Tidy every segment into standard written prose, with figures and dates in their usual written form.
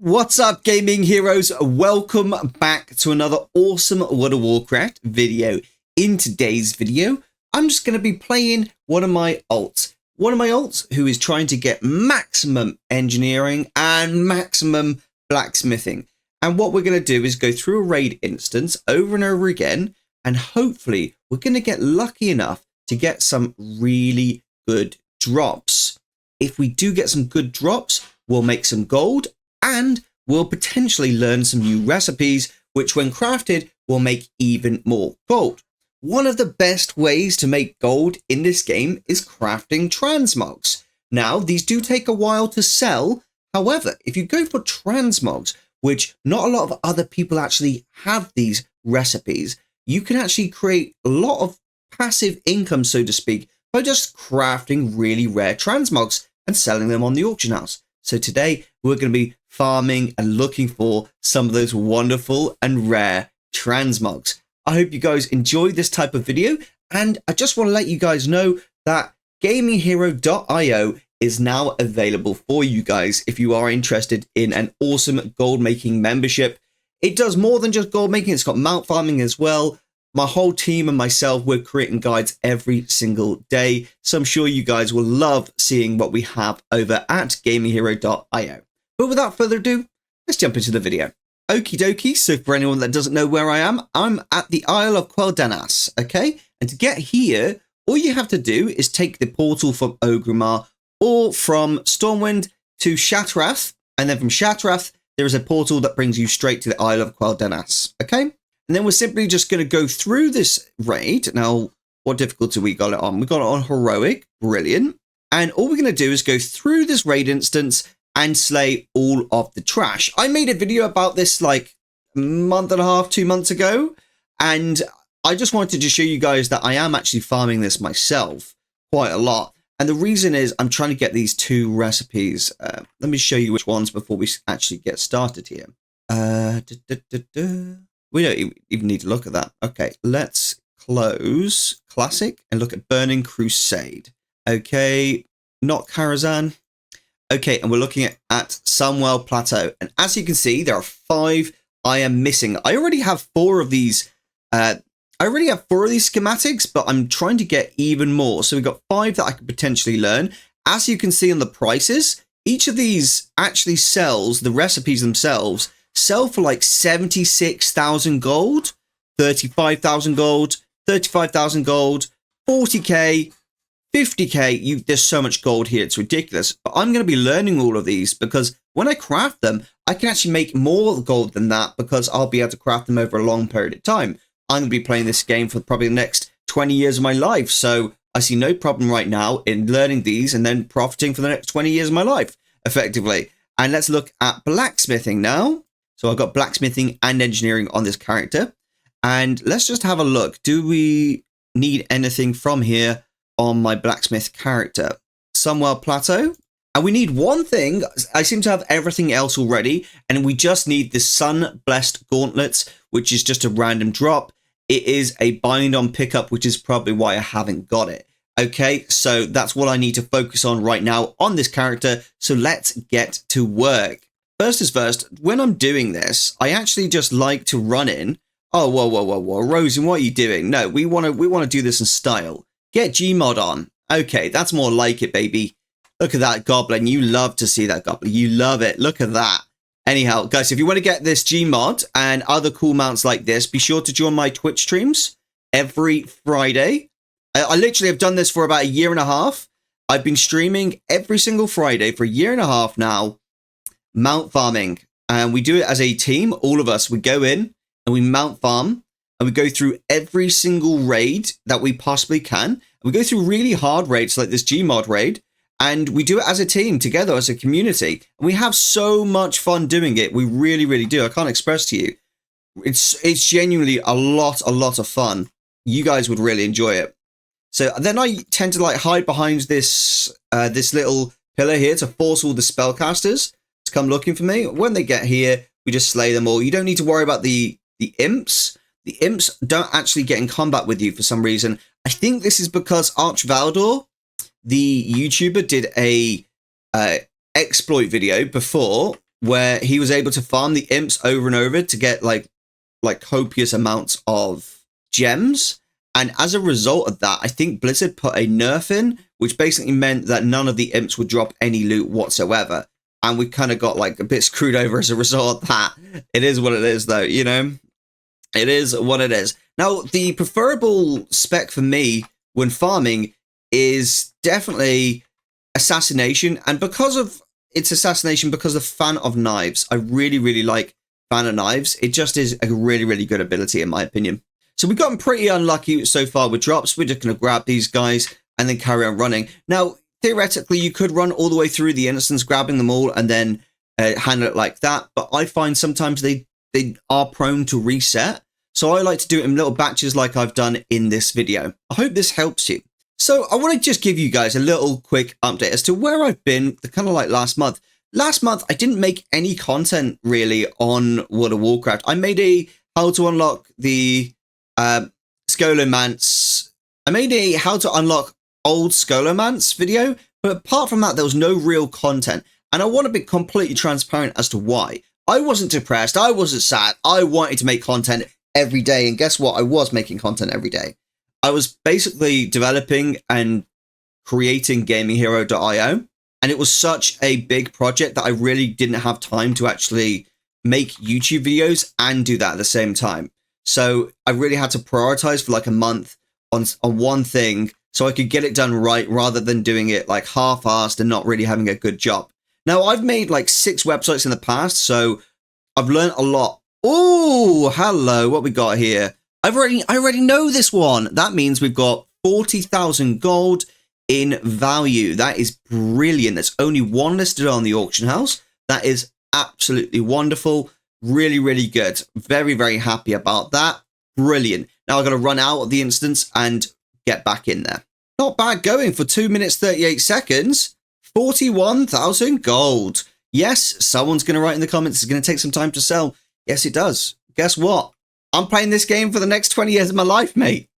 What's up, gaming heroes? Welcome back to another awesome World of Warcraft video. In today's video, I'm just going to be playing one of my alts. Who is trying to get maximum engineering and maximum blacksmithing. And what we're going to do is go through a raid instance over and over again. And hopefully we're going to get lucky enough to get some really good drops. If we do get some good drops, we'll make some gold. And we'll potentially learn some new recipes, which when crafted will make even more gold. One of the best ways to make gold in this game is crafting transmogs. Now, these do take a while to sell. However, if you go for transmogs, which not a lot of other people actually have these recipes, you can actually create a lot of passive income, so to speak, by just crafting really rare transmogs and selling them on the auction house. So today we're going to be farming and looking for some of those wonderful and rare transmogs. I hope you guys enjoyed this type of video, and I just want to let you guys know that gaminghero.io is now available for you guys if you are interested in an awesome gold making membership. It does more than just gold making, it's got mount farming as well. My whole team and myself, we're creating guides every single day. So I'm sure you guys will love seeing what we have over at gaminghero.io. But without further ado, let's jump into the video. Okie dokie, so for anyone that doesn't know where I am, I'm at the Isle of Quel'Danas, okay? And to get here, all you have to do is take the portal from Orgrimmar or from Stormwind to Shattrath. And then from Shattrath, there is a portal that brings you straight to the Isle of Quel'Danas, okay? And then we're simply just going to go through this raid. Now, what difficulty we got it on? We got it on heroic. Brilliant. And all we're going to do is go through this raid instance and slay all of the trash. I made a video about this like a month and a half, 2 months ago. And I just wanted to show you guys that I am actually farming this myself quite a lot. And the reason is I'm trying to get these two recipes. Let me show you which ones before we actually get started here. We don't even need to look at that. Okay, let's close Classic and look at Burning Crusade. Okay, not Karazhan. Okay, and we're looking at Sunwell Plateau. And as you can see, there are 5 I am missing. I already have 4 of these. Schematics, but I'm trying to get even more. So we've got 5 that I could potentially learn. As you can see on the prices, each of these actually sells, the recipes themselves, sell for like 76,000 gold, 35,000 gold, 35,000 gold, 40k, 50k. There's so much gold here, it's ridiculous. But I'm going to be learning all of these because when I craft them, I can actually make more gold than that because I'll be able to craft them over a long period of time. I'm going to be playing this game for probably the next 20 years of my life. So I see no problem right now in learning these and then profiting for the next 20 years of my life, effectively. And let's look at blacksmithing now. So I've got blacksmithing and engineering on this character. And let's just have a look. Do we need anything from here on my blacksmith character? Sunwell Plateau. And we need one thing. I seem to have everything else already. And we just need the Sun-Blessed Gauntlets, which is just a random drop. It is a bind on pickup, which is probably why I haven't got it. Okay, so that's what I need to focus on right now on this character. So let's get to work. First is first, when I'm doing this, I actually just like to run in. Oh, whoa. Erosium, what are you doing? No, we want to do this in style. Get Gmod on. Okay, that's more like it, baby. Look at that goblin. You love to see that goblin. You love it. Look at that. Anyhow, guys, if you want to get this Gmod and other cool mounts like this, be sure to join my Twitch streams every Friday. I literally have done this for about a year and a half. I've been streaming every single Friday for a year and a half now. Mount farming, and we do it as a team. All of us, we go in and we mount farm and we go through every single raid that we possibly can. We go through really hard raids like this Gmod raid, and we do it as a team together as a community. And we have so much fun doing it. We really do. I can't express to you. It's genuinely a lot of fun. You guys would really enjoy it. So then I tend to like hide behind this this little pillar here to force all the spellcasters to come looking for me. When they get here, we just slay them all. You don't need to worry about the imps. The imps don't actually get in combat with you for some reason. I think this is because Arch Valdor, the YouTuber, did a exploit video before where he was able to farm the imps over and over to get like copious amounts of gems. And as a result of that, I think Blizzard put a nerf in, which basically meant that none of the imps would drop any loot whatsoever. And we kind of got like a bit screwed over as a result of that. It is what it is, though, you know? It is what it is. Now, the preferable spec for me when farming is definitely assassination. And because of its assassination, because of fan of knives, I really, really like fan of knives. It just is a really, really good ability, in my opinion. So we've gotten pretty unlucky so far with drops. We're just going to grab these guys and then carry on running. Now, theoretically, you could run all the way through the instance, grabbing them all and then handle it like that. But I find sometimes they are prone to reset. So I like to do it in little batches like I've done in this video. I hope this helps you. So I want to just give you guys a little quick update as to where I've been kind of like last month. Last month, I didn't make any content really on World of Warcraft. I made a how to unlock the Scholomance. I made a how to unlock old Scholomance video, but apart from that, there was no real content. And I want to be completely transparent as to why. I wasn't depressed. I wasn't sad. I wanted to make content every day. And guess what? I was making content every day. I was basically developing and creating GamingHero.io. And it was such a big project that I really didn't have time to actually make YouTube videos and do that at the same time. So I really had to prioritize for like a month on one thing so I could get it done right rather than doing it like half-assed and not really having a good job. Now, I've made like 6 websites in the past, so I've learned a lot. Oh, hello, what we got here? I already know this one. That means we've got 40,000 gold in value. That is brilliant. There's only one listed on the auction house. That is absolutely wonderful. Really, really good. Very, very happy about that. Brilliant. Now I've got to run out of the instance and get back in there. Not bad going for 2 minutes, 38 seconds. 41,000 gold. Yes, someone's going to write in the comments, it's going to take some time to sell. Yes, it does. Guess what? I'm playing this game for the next 20 years of my life, mate.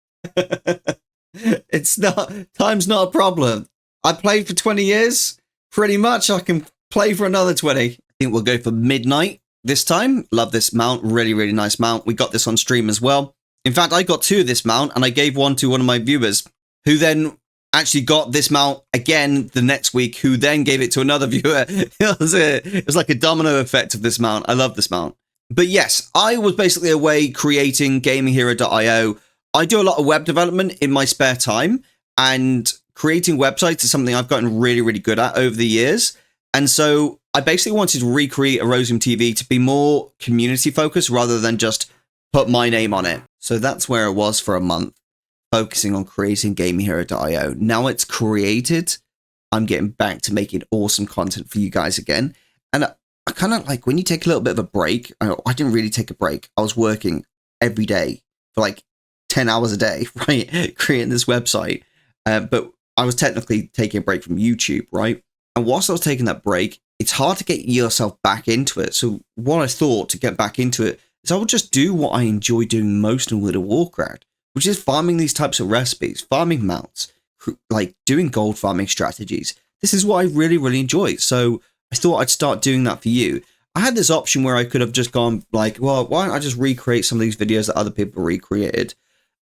Time's not a problem. I played for 20 years. Pretty much I can play for another 20. I think we'll go for midnight this time. Love this mount. Really, really nice mount. We got this on stream as well. In fact, I got 2 of this mount and I gave one to one of my viewers who then actually got this mount again the next week, who then gave it to another viewer. It was like a domino effect of this mount. I love this mount. But yes, I was basically away creating GamingHero.io. I do a lot of web development in my spare time, and creating websites is something I've gotten really, really good at over the years. And so I basically wanted to recreate Erosium TV to be more community focused rather than just put my name on it. So that's where it was for a month, focusing on creating GamingHero.io. Now it's created, I'm getting back to making awesome content for you guys again. And I kind of like when you take a little bit of a break. I didn't really take a break. I was working every day for like 10 hours a day, right? Creating this website. But I was technically taking a break from YouTube, right? And whilst I was taking that break, it's hard to get yourself back into it. So what I thought to get back into it is I would just do what I enjoy doing most in World of Warcraft, which is farming these types of recipes, farming mounts, like doing gold farming strategies. This is what I really, really enjoy. So I thought I'd start doing that for you. I had this option where I could have just gone like, well, why don't I just recreate some of these videos that other people recreated?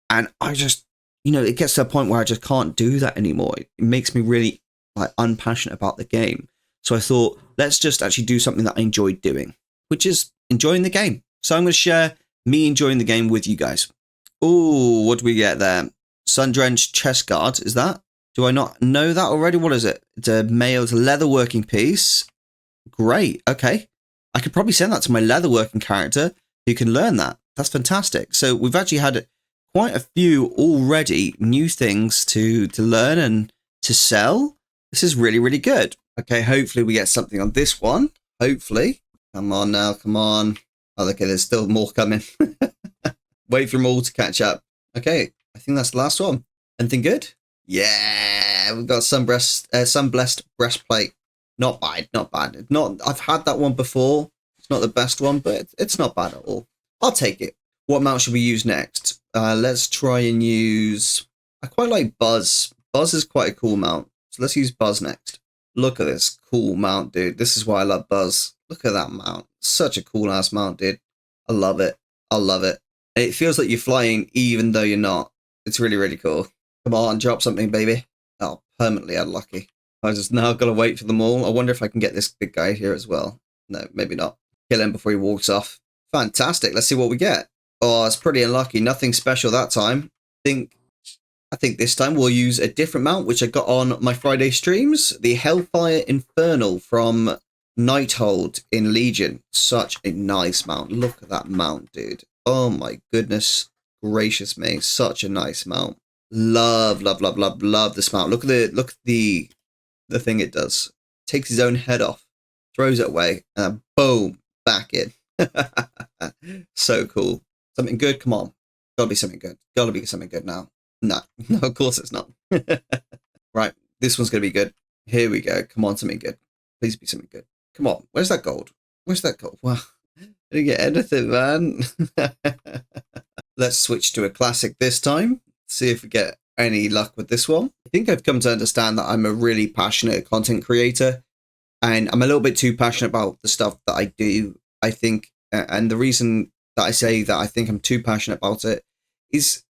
And I just, it gets to a point where I just can't do that anymore. It makes me really like unpassionate about the game. So I thought, let's just actually do something that I enjoyed doing, which is enjoying the game. So I'm going to share me enjoying the game with you guys. Oh, what do we get there? Sun-drenched chest guard, is that? Do I not know that already? What is it? It's a male, it's a leather working piece. Great, okay. I could probably send that to my leather working character who can learn that. That's fantastic. So we've actually had quite a few already new things to learn and to sell. This is really, really good. Okay, hopefully we get something on this one. Hopefully. Come on now, come on. Oh, okay, there's still more coming. Wait for them all to catch up. Okay, I think that's the last one. Anything good? Yeah, we've got Sunblessed breastplate. Not bad, not bad. I've had that one before. It's not the best one, but it's not bad at all. I'll take it. What mount should we use next? Let's try and use... I quite like Buzz. Buzz is quite a cool mount. So let's use Buzz next. Look at this cool mount, dude. This is why I love Buzz. Look at that mount. Such a cool ass mount, dude. I love it. I love it. And it feels like you're flying even though you're not. It's really, really cool. Come on, drop something, baby. Oh, permanently unlucky. I just now got to wait for them all. I wonder if I can get this big guy here as well. No, maybe not. Kill him before he walks off. Fantastic. Let's see what we get. Oh, it's pretty unlucky. Nothing special that time. I think this time we'll use a different mount, which I got on my Friday streams. The Hellfire Infernal from Nighthold in Legion. Such a nice mount. Look at that mount, dude. Oh my goodness gracious me. Such a nice mount. Love, love, love, love, love this mount. Look at the thing it does. Takes his own head off, throws it away, and boom, back in. So cool. Something good? Come on. Gotta be something good. Gotta be something good now. No, of course it's not. Right, this one's gonna be good. Here we go. Come on, something good. Please be something good. Come on. Where's that gold? Where's that gold? Wow. I didn't get anything, man. Let's switch to a classic this time. See if we get any luck with this one. I think I've come to understand that I'm a really passionate content creator, and I'm a little bit too passionate about the stuff that I do, I think. And the reason that I say that I think I'm too passionate about it is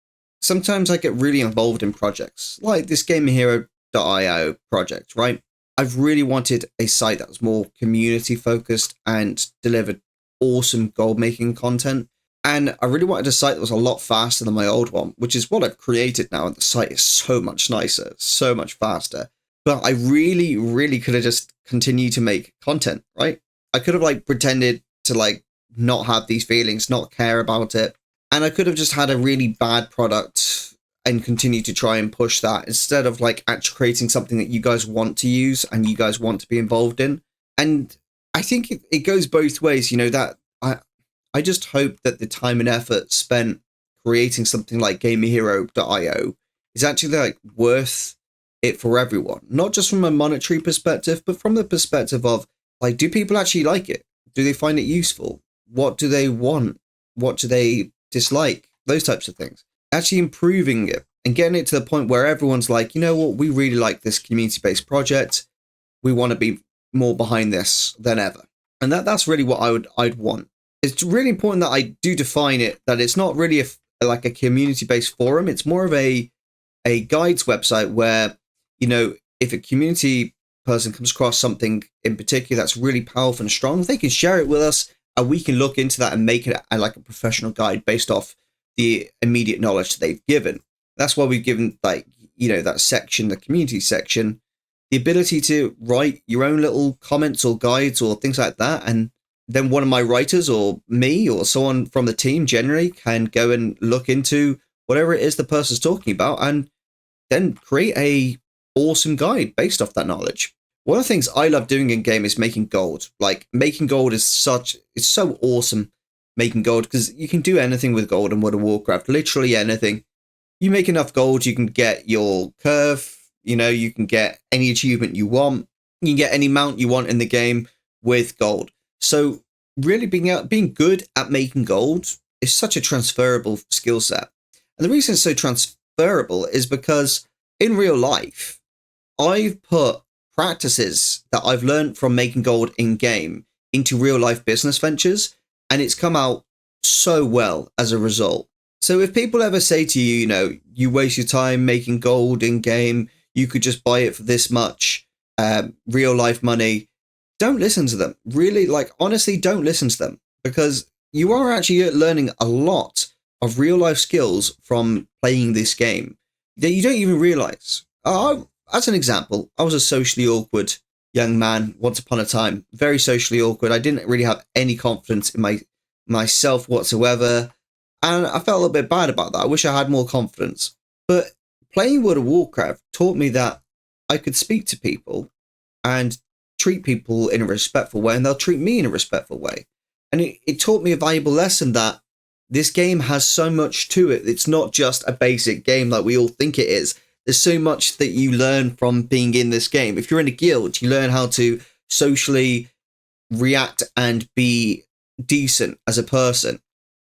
sometimes I get really involved in projects like this GamerHero.io project, right? I've really wanted a site that was more community focused and delivered awesome gold making content. And I really wanted a site that was a lot faster than my old one, which is what I've created now. And the site is so much nicer, so much faster. But I really, really could have just continued to make content, right? I could have like pretended to like not have these feelings, not care about it. And I could have just had a really bad product and continue to try and push that instead of like actually creating something that you guys want to use and you guys want to be involved in. And I think it goes both ways, you know, that I just hope that the time and effort spent creating something like GamerHero.io is actually like worth it for everyone, not just from a monetary perspective, but from the perspective of like, do people actually like it? Do they find it useful? What do they want? What do they dislike? Those types of things. Actually improving it and getting it to the point where everyone's like, you know what, we really like this community-based project. We want to be more behind this than ever. And that's really what I'd want. It's really important that I do define it, that it's not really like a community-based forum. It's more of a guides website where, you know, if a community person comes across something in particular that's really powerful and strong, they can share it with us and we can look into that and make it like a professional guide based off the immediate knowledge that they've given. That's why we've given, like, you know, that section, the community section, the ability to write your own little comments or guides or things like that. And then one of my writers or me or someone from the team generally can go and look into whatever it is the person's talking about and then create a awesome guide based off that knowledge. One of the things I love doing in game is making gold. Like, making gold is it's so awesome, making gold, because you can do anything with gold in World of Warcraft, literally anything. You make enough gold, you can get your curve, you know, you can get any achievement you want, you can get any mount you want in the game with gold. So really being good at making gold is such a transferable skill set. And the reason it's so transferable is because in real life, I've put practices that I've learned from making gold in game into real life business ventures, and it's come out so well as a result. So if people ever say to you, you know, you waste your time making gold in game, you could just buy it for this much real life money, don't listen to them. Really, like, honestly, don't listen to them, because you are actually learning a lot of real life skills from playing this game that you don't even realize. As an example, I was a socially awkward young man once upon a time, very socially awkward. I didn't really have any confidence in myself whatsoever, and I felt a little bit bad about that. I wish I had more confidence. But playing World of Warcraft taught me that I could speak to people and treat people in a respectful way, and they'll treat me in a respectful way. And it taught me a valuable lesson that this game has so much to it. It's not just a basic game like we all think it is. There's so much that you learn from being in this game. If you're in a guild, you learn how to socially react and be decent as a person,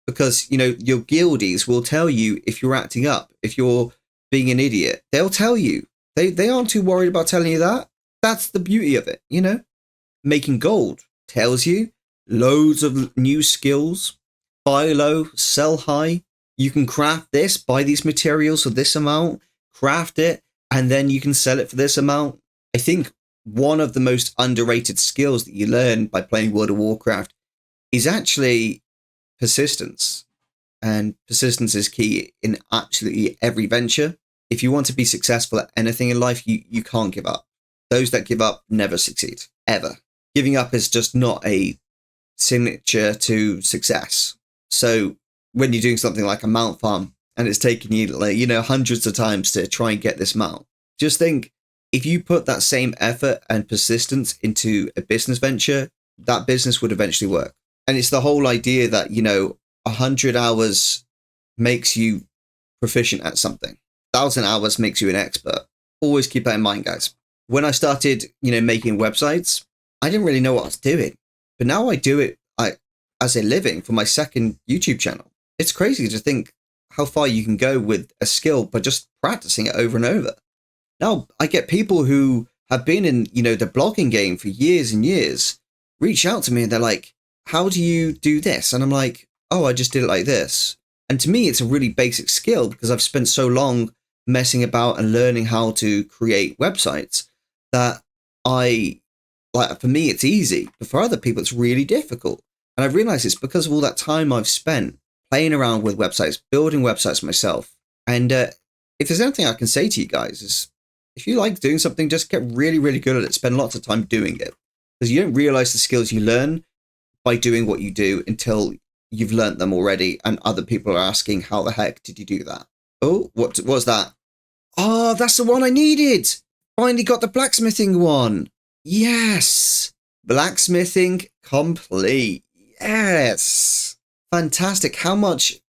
because, you know, your guildies will tell you if you're acting up, if you're being an idiot. They'll tell you. They aren't too worried about telling you that. That's the beauty of it, you know? Making gold. tells you loads of new skills. Buy low, sell high. You can craft this, buy these materials for this amount, craft it, and then you can sell it for this amount. I think one of the most underrated skills that you learn by playing World of Warcraft is actually persistence. And persistence is key in absolutely every venture. If you want to be successful at anything in life, you can't give up. Those that give up never succeed, ever. Giving up is just not a signature to success. So when you're doing something like a mount farm and it's taking you, like, hundreds of times to try and get this mount, just think, if you put that same effort and persistence into a business venture, that business would eventually work. And it's the whole idea that, 100 hours makes you proficient at something. 1,000 hours makes you an expert. Always keep that in mind, guys. When I started, making websites, I didn't really know what I was doing. But now I do it as a living for my second YouTube channel. It's crazy to think how far you can go with a skill by just practicing it over and over. Now, I get people who have been in, the blogging game for years and years, reach out to me and they're like, how do you do this? And I'm like, oh, I just did it like this. And to me, it's a really basic skill because I've spent so long messing about and learning how to create websites that for me, it's easy. But for other people, it's really difficult. And I've realized it's because of all that time I've spent playing around with websites, building websites myself. And if there's anything I can say to you guys is, if you like doing something, just get really, really good at it. Spend lots of time doing it. Because you don't realize the skills you learn by doing what you do until you've learnt them already. And other people are asking, how the heck did you do that? Oh, what was that? Oh, that's the one I needed. Finally got the blacksmithing one. Yes. Blacksmithing complete. Yes. Fantastic. How much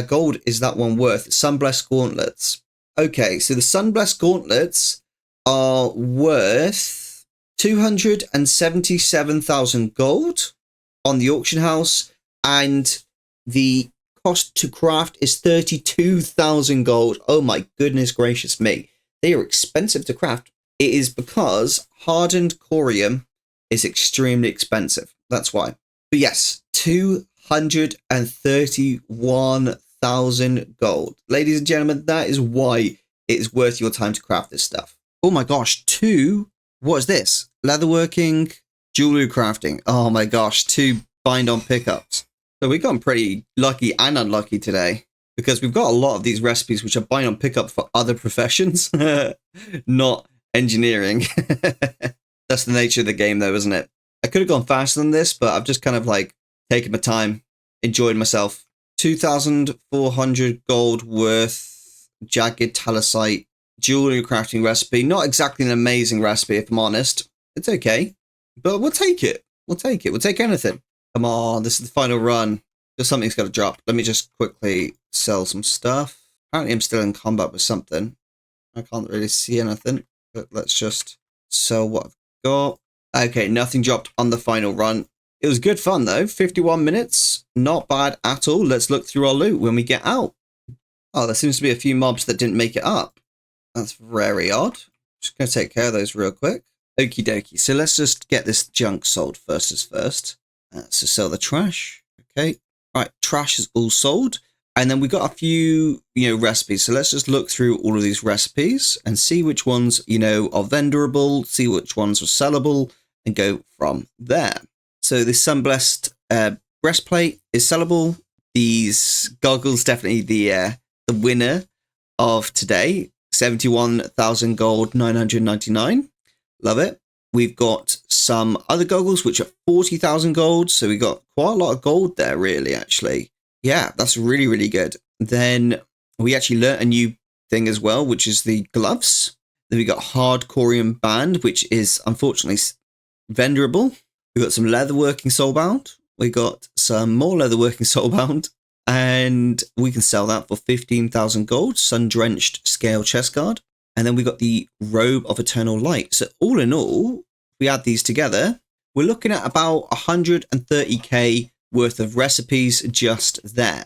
gold is that one worth? Sunblessed gauntlets. Okay, so the Sunblessed gauntlets are worth 277,000 gold on the auction house, and the cost to craft is 32,000 gold. Oh my goodness gracious me. They are expensive to craft. It is because hardened corium is extremely expensive. That's why. But yes, 231,000 gold. Ladies and gentlemen, that is why it is worth your time to craft this stuff. Oh my gosh, what is this? Leatherworking, jewelry crafting. Oh my gosh, 2 bind-on pickups. So we've gotten pretty lucky and unlucky today because we've got a lot of these recipes which are bind-on pickup for other professions, not engineering. That's the nature of the game though, isn't it? I could have gone faster than this, but I've just kind of taken my time, enjoyed myself. 2,400 gold worth jagged talosite jewelry crafting recipe. Not exactly an amazing recipe, if I'm honest. It's okay, but we'll take it. We'll take it. We'll take anything. Come on, this is the final run. Just something's got to drop. Let me just quickly sell some stuff. Apparently I'm still in combat with something. I can't really see anything, but let's just sell what I've got. Okay, nothing dropped on the final run. It was good fun though. 51 minutes. Not bad at all. Let's look through our loot when we get out. Oh, there seems to be a few mobs that didn't make it up. That's very odd. Just going to take care of those real quick. Okie dokie. So let's just get this junk sold first as first. So sell the trash. Okay. Right. Trash is all sold. And then we got a few, recipes. So let's just look through all of these recipes and see which ones, are vendorable, see which ones are sellable, and go from there. So this Sunblessed breastplate is sellable. These goggles, definitely the winner of today. 71,000 gold, 999. Love it. We've got some other goggles, which are 40,000 gold. So we got quite a lot of gold there, really, actually. Yeah, that's really, really good. Then we actually learnt a new thing as well, which is the gloves. Then we got hard corium band, which is unfortunately vendorable. We got some leatherworking soulbound. We got some more leatherworking soulbound, and we can sell that for 15,000 gold. Sun-drenched scale chest guard. And then we got the robe of eternal light. So all in all, if we add these together, we're looking at about 130k worth of recipes just there.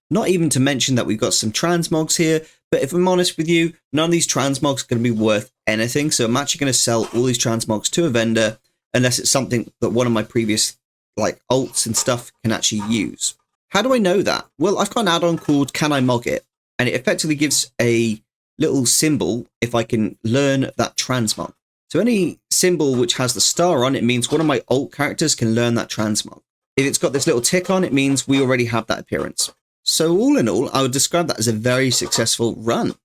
Not even to mention that we've got some transmogs here, but if I'm honest with you, none of these transmogs are going to be worth anything. So I'm actually going to sell all these transmogs to a vendor unless it's something that one of my previous like alts and stuff can actually use. How do I know that? Well, I've got an add-on called Can I Mog It? And it effectively gives a little symbol if I can learn that transmog. So any symbol which has the star on it means one of my alt characters can learn that transmog. If it's got this little tick on, it means we already have that appearance. So all in all, I would describe that as a very successful run.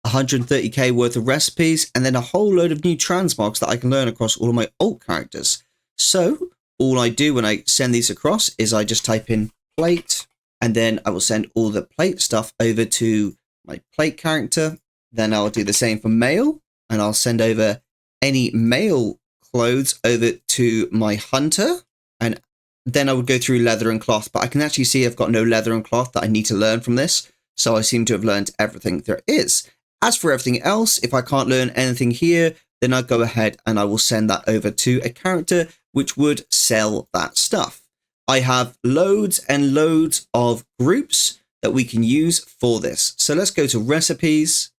130k worth of recipes, and then a whole load of new transmogs that I can learn across all of my alt characters. So all I do when I send these across is I just type in plate, and then I will send all the plate stuff over to my plate character. Then I'll do the same for mail, and I'll send over any mail clothes over to my hunter, and then I would go through leather and cloth, but I can actually see I've got no leather and cloth that I need to learn from this, so I seem to have learned everything there is. As for everything else, if I can't learn anything here, then I'll go ahead and I will send that over to a character which would sell that stuff. I have loads and loads of groups that we can use for this. So let's go to recipes,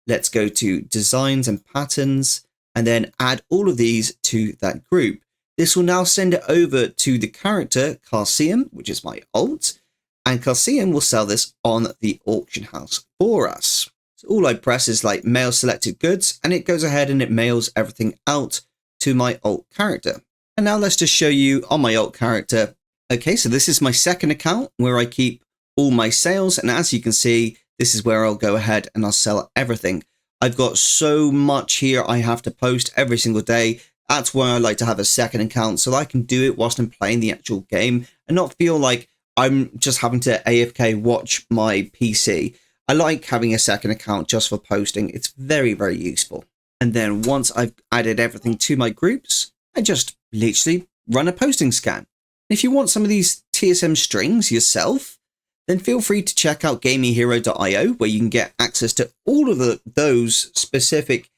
let's go to designs and patterns, and then add all of these to that group. This will now send it over to the character Erosium, which is my alt, and Erosium will sell this on the auction house for us. So all I press is like mail selected goods, and it goes ahead and it mails everything out to my alt character. And now let's just show you on my alt character. Okay, so this is my second account where I keep all my sales, and as you can see, this is where I'll go ahead and I'll sell everything. I've got so much here I have to post every single day. That's why I like to have a second account so that I can do it whilst I'm playing the actual game and not feel like I'm just having to AFK watch my PC. I like having a second account just for posting. It's very, very useful. And then once I've added everything to my groups, I just literally run a posting scan. If you want some of these TSM strings yourself, then feel free to check out GamingHero.io, where you can get access to all of those specific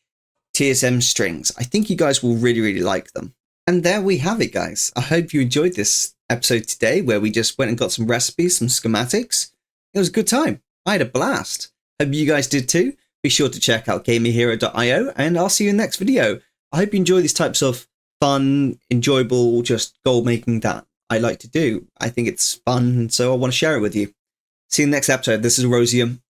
TSM strings. I think you guys will really, really like them. And there we have it, guys. I hope you enjoyed this episode today, where we just went and got some recipes, some schematics. It was a good time. I had a blast. Hope you guys did too. Be sure to check out GamingHero.io, and I'll see you in the next video. I hope you enjoy these types of fun, enjoyable, just gold making that I like to do. I think it's fun, so I want to share it with you. See you in the next episode. This is Erosium.